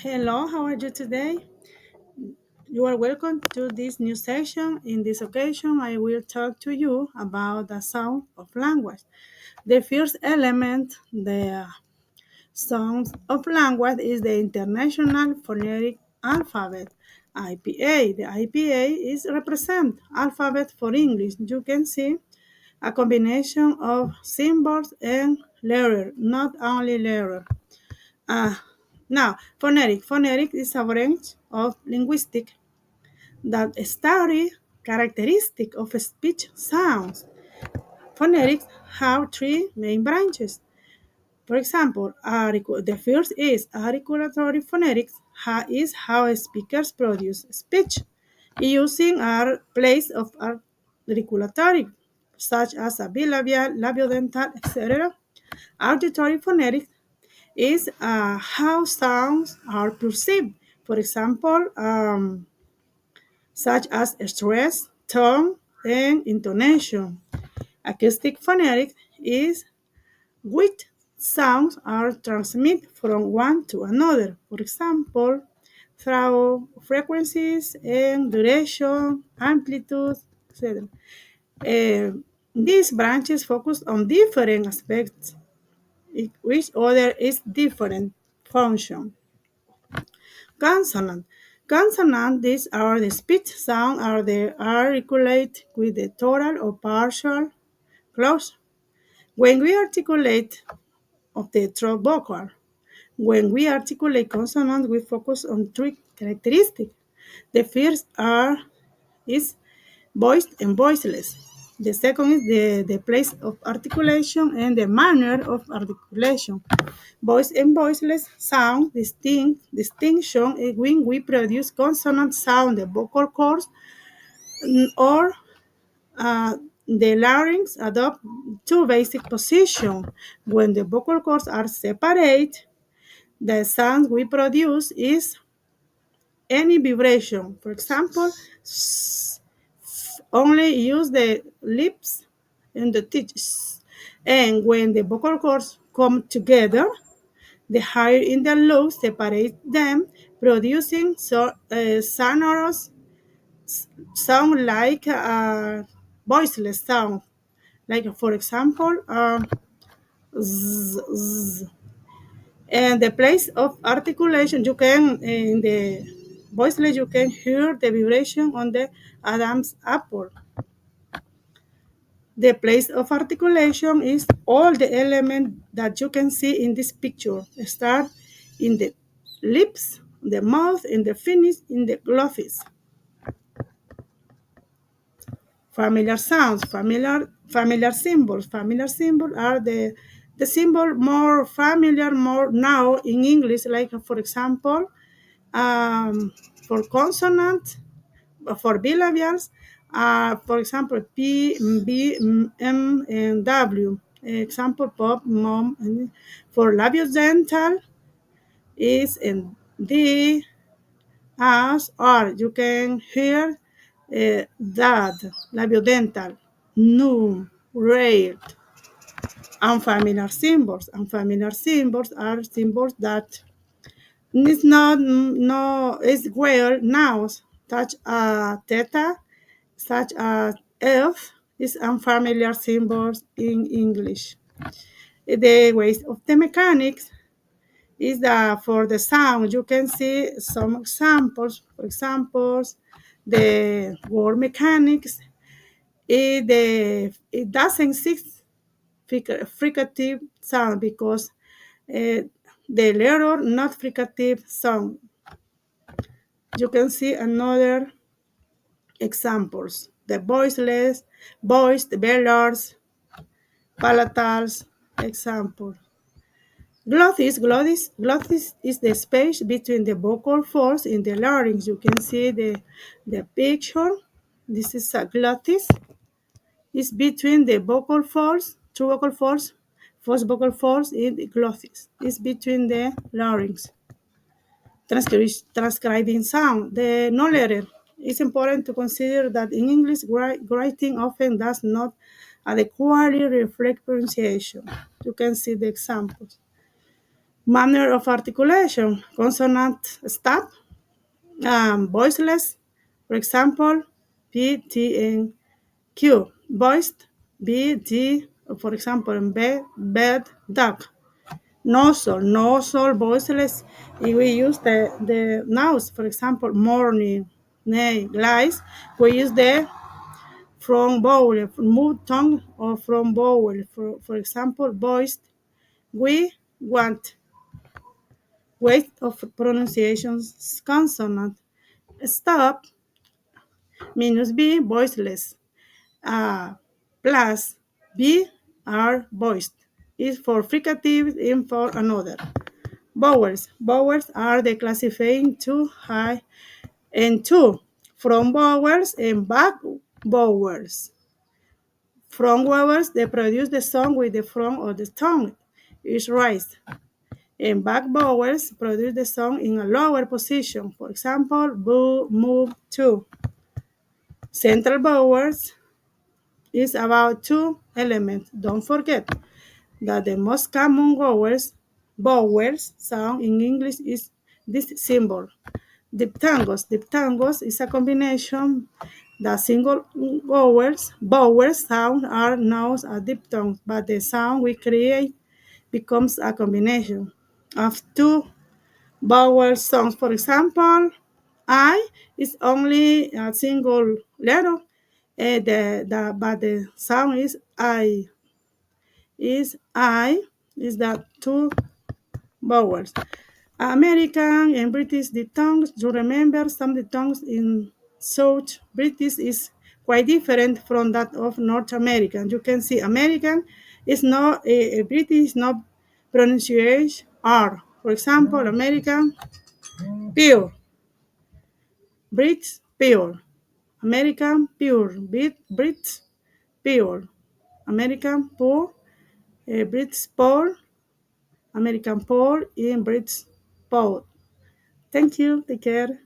Hello, how are you today? You are welcome to this new session. In this occasion, I will talk to you about the sound of language. The first element, the sound of language, is the International Phonetic Alphabet, IPA. The IPA is represent alphabet for English. You can see a combination of symbols and letters, not only letters. Uh, Now, phonetic. Phonetic is a branch of linguistics that study characteristic of speech sounds. Phonetics have three main branches. For example, the first is articulatory phonetics, is how speakers produce speech using a place of articulatory, such as a bilabial, labiodental, etc. Auditory phonetics is how sounds are perceived. For example, such as stress, tone, and intonation. Acoustic phonetics is which sounds are transmitted from one to another. For example, through frequencies and duration, amplitude, etc. Uh, these branches focus on different aspects, which other is different function. Consonant. Consonant, these are the speech sound are the articulate with the total or partial closure. When we articulate of the throat vocal, when we articulate consonant, we focus on three characteristics. The first are is voiced and voiceless. The second is the place of articulation and the manner of articulation. Voice and voiceless sound distinction is when we produce consonant sound, the vocal cords, or uh, the larynx adopt two basic positions. When the vocal cords are separate, the sound we produce is any vibration. For example, only use the lips and the teeth. And when the vocal cords come together, the hair in the lungs separates them, producing sonorous sound like a voiceless sound. Like, for example, zzz, zzz. And the place of articulation, you can, in the voiceless, you can hear the vibration on the Adam's apple. The place of articulation is all the elements that you can see in this picture. Start in the lips, the mouth, and the finish in the glottis. Familiar sounds, familiar symbols. Familiar symbols are the symbol more familiar more now in English, like for example, for consonant, for bilabials, for example, P, B, M, and W. Example, pop, mom. And for labiodental is in D, as, R. You can hear that, labiodental, no, rare. Unfamiliar symbols. Unfamiliar symbols are symbols that it's not no is where nouns such as theta, such as F, is unfamiliar symbols in English. The ways of the mechanics is that for the sound you can see some examples. For example, the word mechanics. It doesn't exist fricative sound because the letter not fricative sound. You can see another examples. The voiceless, voiced, velars, palatals, example. Glottis is the space between the vocal folds in the larynx. You can see the picture. This is a glottis. It's between the vocal folds, two vocal folds, first vocal folds in the glottis. It's between the larynx. Transcribing sound. The no letter. It's important to consider that in English, writing often does not adequately reflect pronunciation. You can see the examples. Manner of articulation, consonant stop, voiceless, for example, P, T, and Q. Voiced, B, D, for example, in bed, bed, duck. Nasal, voiceless. If we use the nouns, for example, morning, nay, lies, we use the from vowel, move tongue, or from vowel. For example, voiced, we want. Weight of pronunciations, consonant. Stop, minus B, voiceless. Plus B are voiced. Is for fricative and for another. Vowels. Vowels are the classifying two high and two. From vowels and back vowels. From vowels, they produce the sound with the front of the tongue is raised. And back vowels produce the sound in a lower position. For example, boo, move, to. Central vowels is about two elements. Don't forget that the most common vowels sound in English is this symbol. Diphthongos is a combination. The single vowels sound are known as diphthongs, but the sound we create becomes a combination of two vowel sounds. For example, I is only a single letter, but the sound is is that two vowels. American and British diphthongs. You remember some diphthongs in South British is quite different from that of North American. You can see American is not a British not pronunciation R. For example, American pure, Brits pure, American pure, Brits pure, American poor, Brits poor, American poor, and Brits poor. Thank you. Take care.